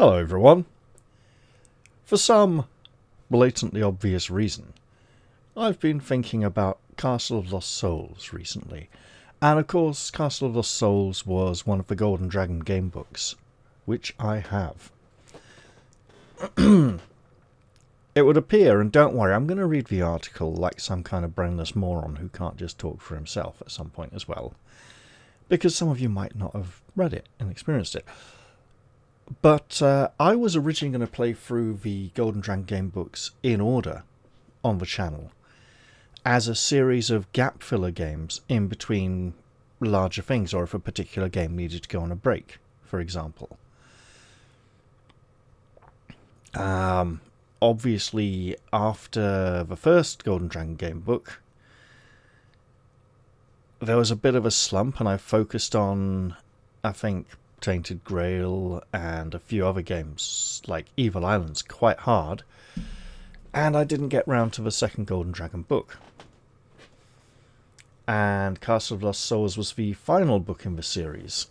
Hello everyone. For some blatantly obvious reason, I've been thinking about Castle of Lost Souls recently. And of course, Castle of Lost Souls was one of the Golden Dragon game books, which I have. It would appear, and don't worry, I'm going to read the article like some kind of brainless moron who can't just talk for himself at some point as well, because some of you might not have read it and experienced it. But I was originally going to play through the Golden Dragon game books in order on the channel as a series of gap filler games in between larger things, or if a particular game needed to go on a break, for example. Obviously, after the first Golden Dragon game book, there was a bit of a slump, and I focused on, I think, Tainted Grail and a few other games like Evil Islands quite hard, and I didn't get round to the second Golden Dragon book. And Castle of Lost Souls was the final book in the series.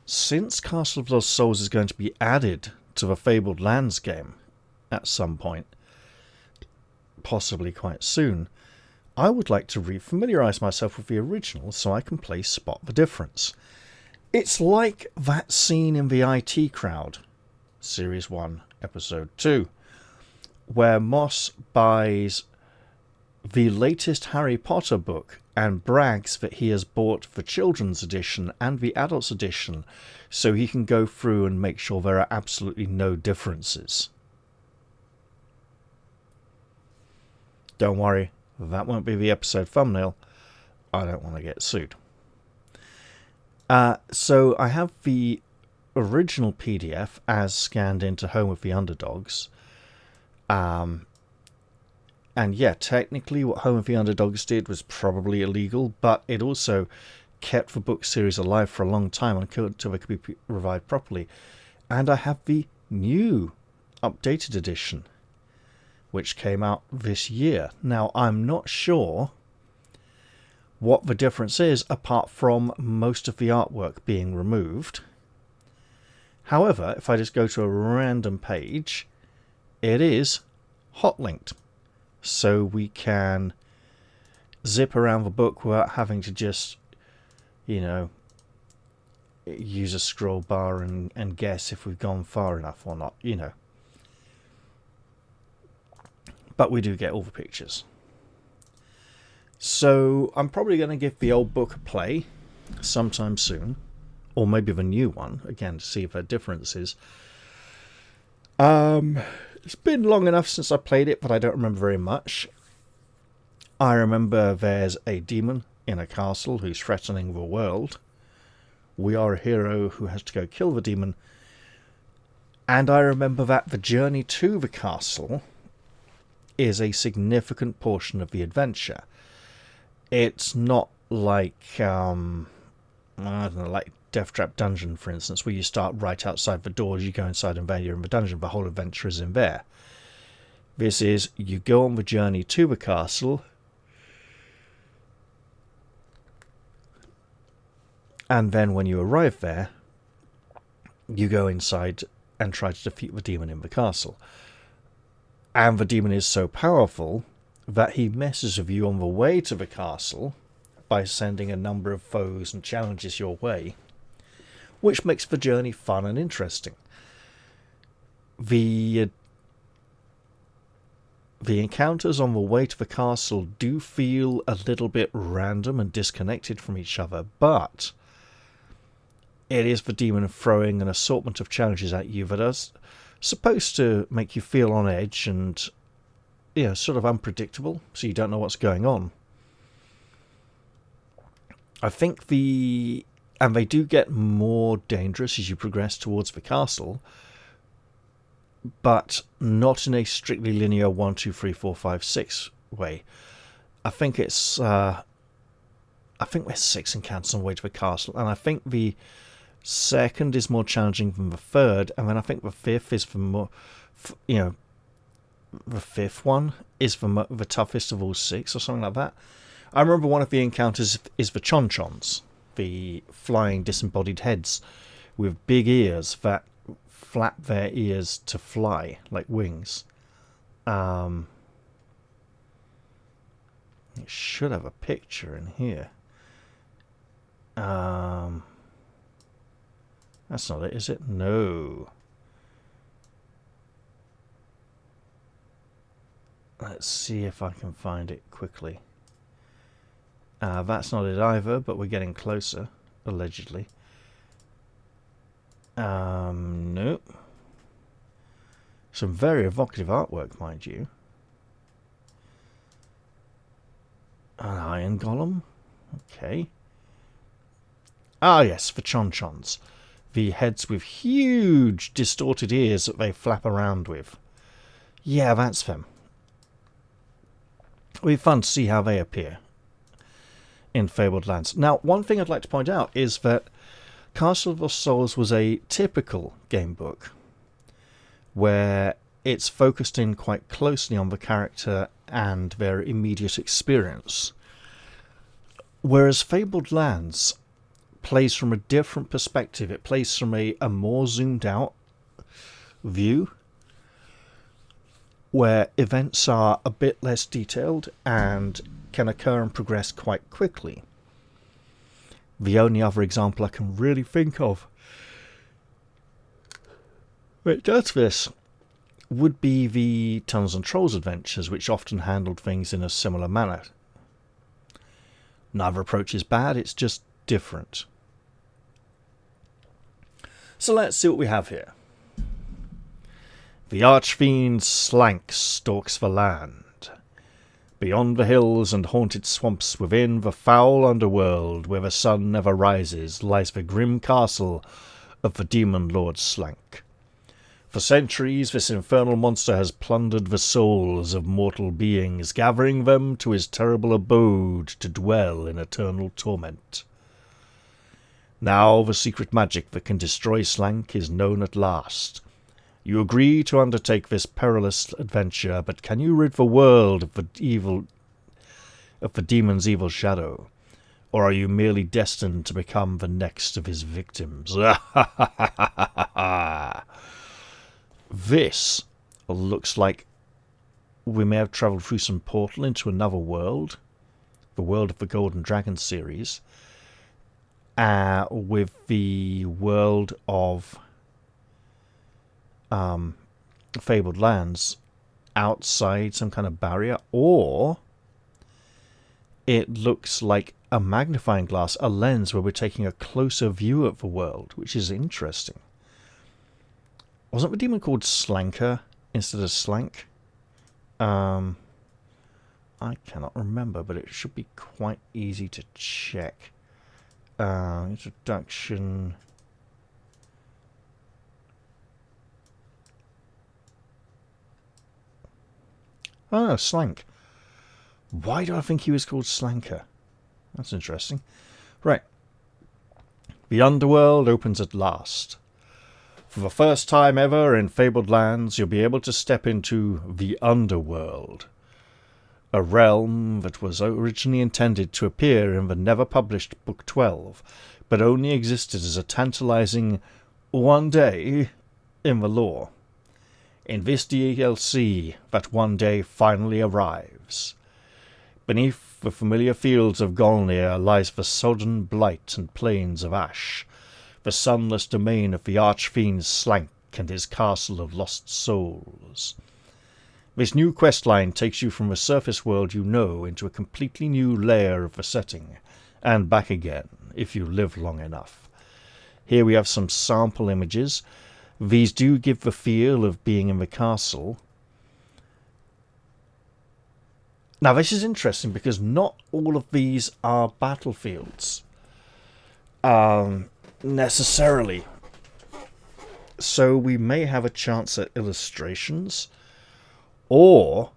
Since Castle of Lost Souls is going to be added to the Fabled Lands game at some point, possibly quite soon, I would like to refamiliarise myself with the original so I can play Spot the Difference. It's like that scene in the IT Crowd, Series 1, Episode 2, where Moss buys the latest Harry Potter book and brags that he has bought the children's edition and the adults edition so he can go through and make sure there are absolutely no differences. Don't worry, that won't be the episode thumbnail. I don't want to get sued. So I have the original PDF as scanned into Home of the Underdogs. And yeah, technically what Home of the Underdogs did was probably illegal, but it also kept the book series alive for a long time until it could be revived properly. And I have the new updated edition, which came out this year. Now, I'm not sure what the difference is apart from most of the artwork being removed. However, if I just go to a random page, it is hot-linked. So we can zip around the book without having to just, use a scroll bar and guess if we've gone far enough or not, But we do get all the pictures. So I'm probably going to give the old book a play sometime soon. Or maybe the new one, again, to see if there are differences. It's been long enough since I played it, but I don't remember very much. I remember there's a demon in a castle who's threatening the world. We are a hero who has to go kill the demon. And I remember that the journey to the castle is a significant portion of the adventure. It's not like, like Death Trap Dungeon, for instance, where you start right outside the doors, you go inside and there you're in the dungeon, the whole adventure is in there. This is, you go on the journey to the castle, and then when you arrive there, you go inside and try to defeat the demon in the castle. And the demon is so powerful that he messes with you on the way to the castle by sending a number of foes and challenges your way, which makes the journey fun and interesting. The encounters on the way to the castle do feel a little bit random and disconnected from each other, but it is the demon throwing an assortment of challenges at you that are supposed to make you feel on edge and, sort of unpredictable, so you don't know what's going on. I think and they do get more dangerous as you progress towards the castle, but not in a strictly linear 1, 2, 3, 4, 5, 6 way. I think it's, I think there's 6 encounters on the way to the castle, and I think the second is more challenging than the third, and then I think the fifth is the fifth one is the toughest of all 6 or something like that. I remember one of the encounters is the Chonchons, the flying disembodied heads with big ears that flap their ears to fly like wings. It should have a picture in here. That's not it, is it? No. Let's see if I can find it quickly. That's not it either, but we're getting closer, allegedly. Nope. Some very evocative artwork, mind you. An iron golem? Okay. Ah, yes, the chonchons. The heads with huge distorted ears that they flap around with. Yeah, that's them. It'll be fun to see how they appear in Fabled Lands. Now, one thing I'd like to point out is that Castle of Lost Souls was a typical game book where it's focused in quite closely on the character and their immediate experience. Whereas Fabled Lands plays from a different perspective. It plays from a more zoomed out view, where events are a bit less detailed and can occur and progress quite quickly. The only other example I can really think of that does this would be the Tunnels and Trolls adventures, which often handled things in a similar manner. Neither approach is bad, it's just different. So let's see what we have here. The archfiend Slank stalks the land. Beyond the hills and haunted swamps within the foul underworld, where the sun never rises, lies the grim castle of the demon lord Slank. For centuries this infernal monster has plundered the souls of mortal beings, gathering them to his terrible abode to dwell in eternal torment. Now the secret magic that can destroy Slank is known at last. You agree to undertake this perilous adventure, but can you rid the world of the demon's evil shadow? Or are you merely destined to become the next of his victims? This looks like we may have travelled through some portal into another world, the world of the Golden Dragon series, with the world of Fabled Lands outside some kind of barrier, or it looks like a magnifying glass, a lens where we're taking a closer view of the world, which is interesting. Wasn't the demon called Slanker instead of Slank? I cannot remember, but it should be quite easy to check. Introduction. Oh, no, Slank. Why do I think he was called Slanker? That's interesting. Right. The underworld opens at last. For the first time ever in Fabled Lands, you'll be able to step into the underworld. A realm that was originally intended to appear in the never-published Book 12, but only existed as a tantalizing one day in the lore. In this DLC, that one day finally arrives. Beneath the familiar fields of Golnir lies the sodden blight and plains of Ash, the sunless domain of the archfiend Slank and his castle of lost souls. This new questline takes you from the surface world you know into a completely new layer of the setting, and back again, if you live long enough. Here we have some sample images. These do give the feel of being in the castle. Now this is interesting because not all of these are battlefields. Necessarily. So we may have a chance at illustrations, or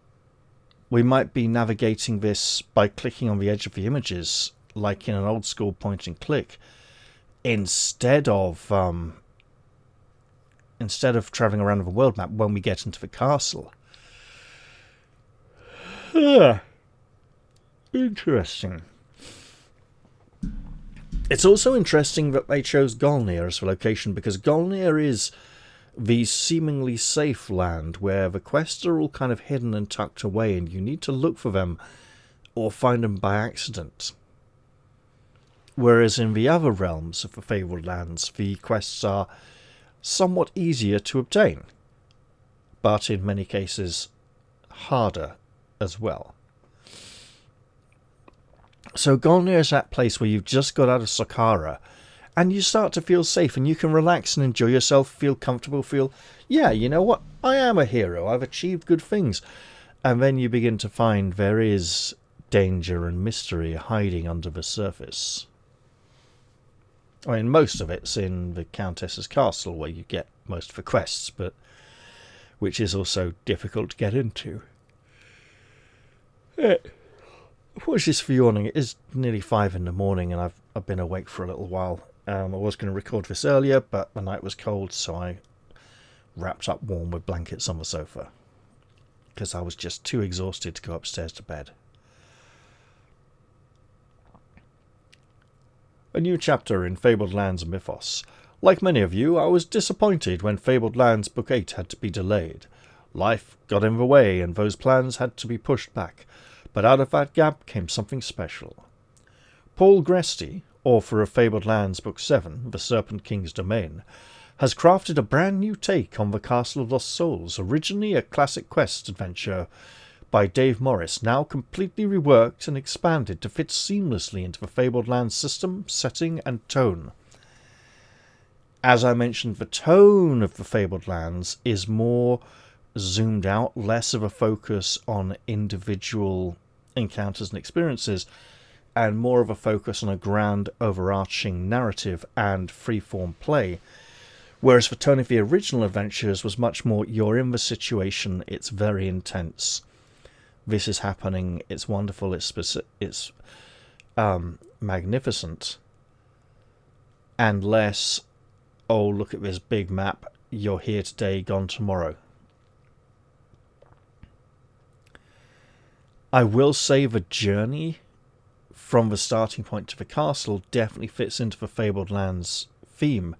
we might be navigating this by clicking on the edge of the images, like in an old school point and click, instead of travelling around the world map when we get into the castle. Interesting. It's also interesting that they chose Golnir as the location, because Golnir is the seemingly safe land where the quests are all kind of hidden and tucked away, and you need to look for them or find them by accident. Whereas in the other realms of the Fabled Lands, the quests are somewhat easier to obtain, but in many cases harder as well. So Golnir is that place where you've just got out of Saqqara, and you start to feel safe, and you can relax and enjoy yourself, feel comfortable, feel, yeah, you know what, I am a hero, I've achieved good things. And then you begin to find there is danger and mystery hiding under the surface. I mean, most of it's in the Countess's castle, where you get most of the quests, but which is also difficult to get into. Apologies for yawning. It is nearly 5 in the morning, and I've been awake for a little while. I was going to record this earlier, but the night was cold, so I wrapped up warm with blankets on the sofa, because I was just too exhausted to go upstairs to bed. A new chapter in Fabled Lands Mythos. Like many of you, I was disappointed when Fabled Lands Book 8 had to be delayed. Life got in the way, and those plans had to be pushed back. But out of that gap came something special. Paul Gresty, author of Fabled Lands Book 7, The Serpent King's Domain, has crafted a brand new take on the Castle of Lost Souls, originally a classic quest adventure by Dave Morris, now completely reworked and expanded to fit seamlessly into the Fabled Lands system, setting, and tone. As I mentioned, the tone of the Fabled Lands is more zoomed out, less of a focus on individual encounters and experiences, and more of a focus on a grand overarching narrative and freeform play, whereas the tone of the original adventures was much more, you're in the situation, it's very intense, this is happening, it's wonderful, it's magnificent, and less, oh, look at this big map, you're here today, gone tomorrow. I will say the journey from the starting point to the castle definitely fits into the Fabled Lands theme,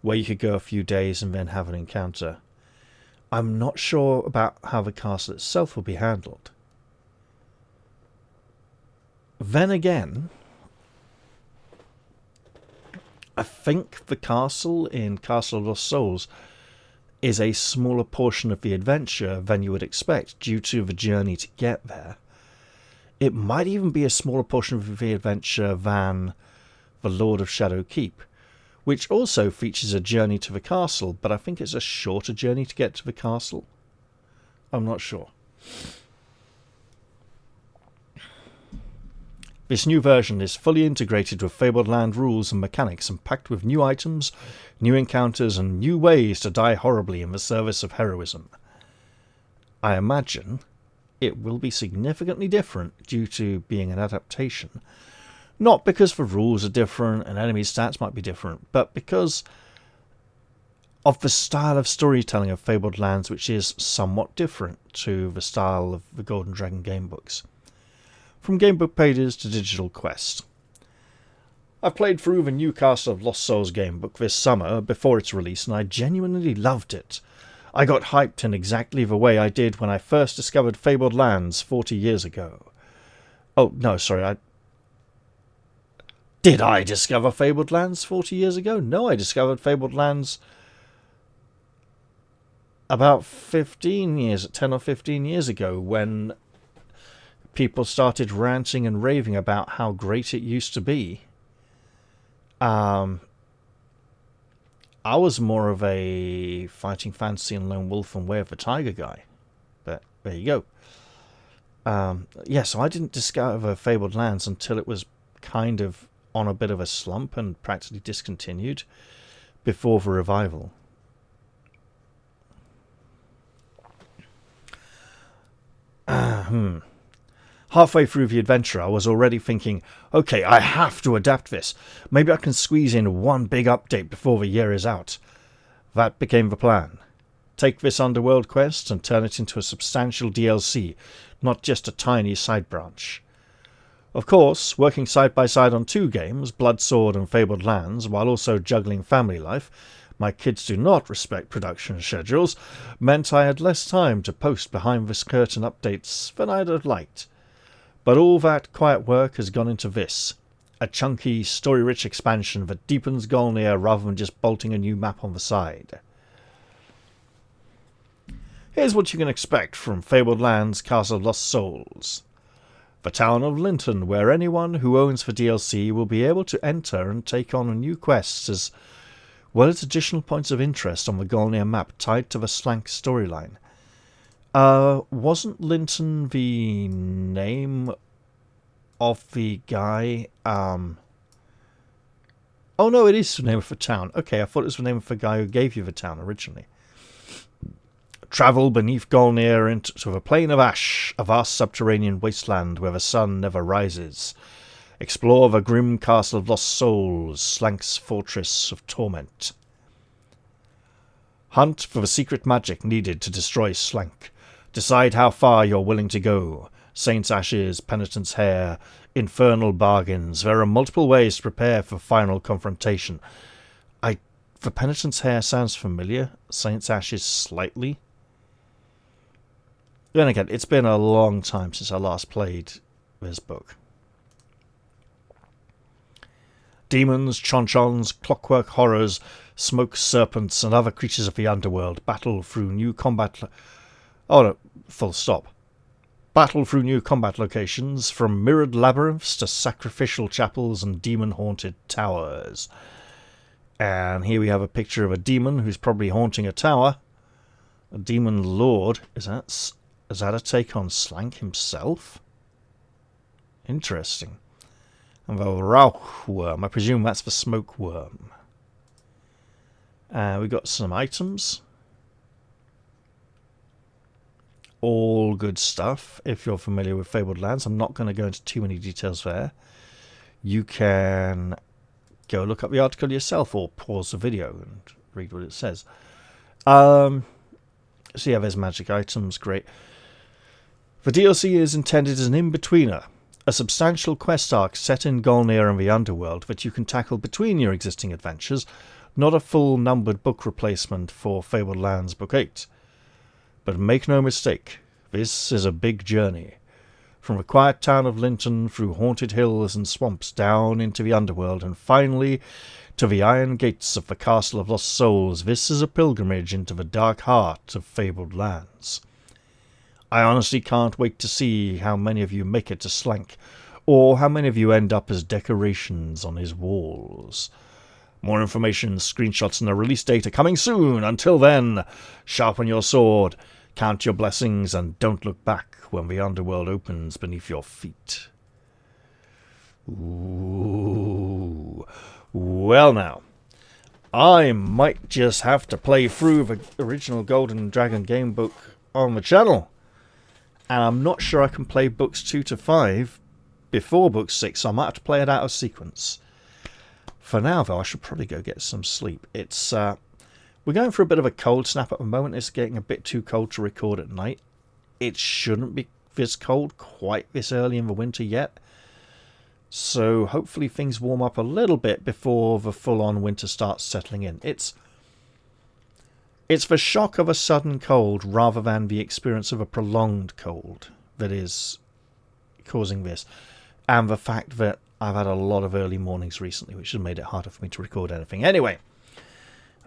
where you could go a few days and then have an encounter. I'm not sure about how the castle itself will be handled. Then again, I think the castle in Castle of Lost Souls is a smaller portion of the adventure than you would expect due to the journey to get there. It might even be a smaller portion of the adventure than the Lord of Shadow Keep, which also features a journey to the castle, but I think it's a shorter journey to get to the castle. I'm not sure. This new version is fully integrated with Fabled Land rules and mechanics, and packed with new items, new encounters, and new ways to die horribly in the service of heroism. I imagine it will be significantly different due to being an adaptation. Not because the rules are different and enemy stats might be different, but because of the style of storytelling of Fabled Lands, which is somewhat different to the style of the Golden Dragon gamebooks. From gamebook pages to digital quest. I've played through the new Castle of Lost Souls gamebook this summer before its release, and I genuinely loved it. I got hyped in exactly the way I did when I first discovered Fabled Lands 40 years ago. Oh, no, sorry, Did I discover Fabled Lands 40 years ago? No, I discovered Fabled Lands about 10 or 15 years ago, when people started ranting and raving about how great it used to be. I was more of a Fighting Fantasy and Lone Wolf and Way of the Tiger guy. But there you go. Yeah, so I didn't discover Fabled Lands until it was kind of on a bit of a slump and practically discontinued before the revival. Halfway through the adventure, I was already thinking, okay, I have to adapt this. Maybe I can squeeze in one big update before the year is out. That became the plan. Take this underworld quest and turn it into a substantial DLC, not just a tiny side branch. Of course, working side by side on 2 games, Blood Sword and Fabled Lands, while also juggling family life, my kids do not respect production schedules, meant I had less time to post behind-the-curtain updates than I'd have liked. But all that quiet work has gone into this, a chunky, story-rich expansion that deepens Golnir rather than just bolting a new map on the side. Here's what you can expect from Fabled Lands Castle of Lost Souls. The town of Linton, where anyone who owns the DLC will be able to enter and take on new quests as well as additional points of interest on the Golnir map tied to the Slank storyline. Wasn't Linton the name of the guy? Oh no, it is the name of the town. Okay, I thought it was the name of the guy who gave you the town originally. Travel beneath Golnir into the plain of ash, a vast subterranean wasteland where the sun never rises. Explore the grim castle of lost souls, Slank's fortress of torment. Hunt for the secret magic needed to destroy Slank. Decide how far you're willing to go. Saint's ashes, penitent's hair, infernal bargains. There are multiple ways to prepare for final confrontation. The penitent's hair sounds familiar. Saint's ashes slightly. Then again, it's been a long time since I last played this book. Demons, chonchons, clockwork horrors, smoke serpents, and other creatures of the underworld battle through new combat... Oh no, full stop. Battle through new combat locations, from mirrored labyrinths to sacrificial chapels and demon-haunted towers. And here we have a picture of a demon who's probably haunting a tower. A demon lord. Is that a take on Slank himself? Interesting. And the Rauch worm. I presume that's the smoke worm. We got some items. All good stuff, if you're familiar with Fabled Lands. I'm not going to go into too many details there. You can go look up the article yourself or pause the video and read what it says. So yeah, there's magic items. Great. The DLC is intended as an in-betweener. A substantial quest arc set in Golnir and the underworld that you can tackle between your existing adventures, not a full numbered book replacement for Fabled Lands Book 8. But make no mistake, this is a big journey. From the quiet town of Linton, through haunted hills and swamps, down into the underworld, and finally to the iron gates of the Castle of Lost Souls, this is a pilgrimage into the dark heart of Fabled Lands. I honestly can't wait to see how many of you make it to Slank, or how many of you end up as decorations on his walls. More information, screenshots, and a release date are coming soon. Until then, sharpen your sword, count your blessings, and don't look back when the underworld opens beneath your feet. Ooh. Well now, I might just have to play through the original Golden Dragon game book on the channel. And I'm not sure I can play books 2 to 5 before book 6, so I might have to play it out of sequence. For now, though, I should probably go get some sleep. It's we're going through a bit of a cold snap at the moment. It's getting a bit too cold to record at night. It shouldn't be this cold quite this early in the winter yet. So hopefully things warm up a little bit before the full-on winter starts settling in. It's the shock of a sudden cold rather than the experience of a prolonged cold that is causing this. And the fact that I've had a lot of early mornings recently, which has made it harder for me to record anything. Anyway,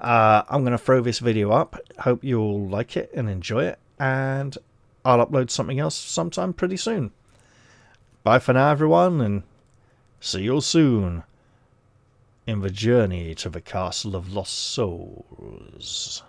I'm going to throw this video up. Hope you'll like it and enjoy it. And I'll upload something else sometime pretty soon. Bye for now, everyone, and see you all soon in the journey to the Castle of Lost Souls.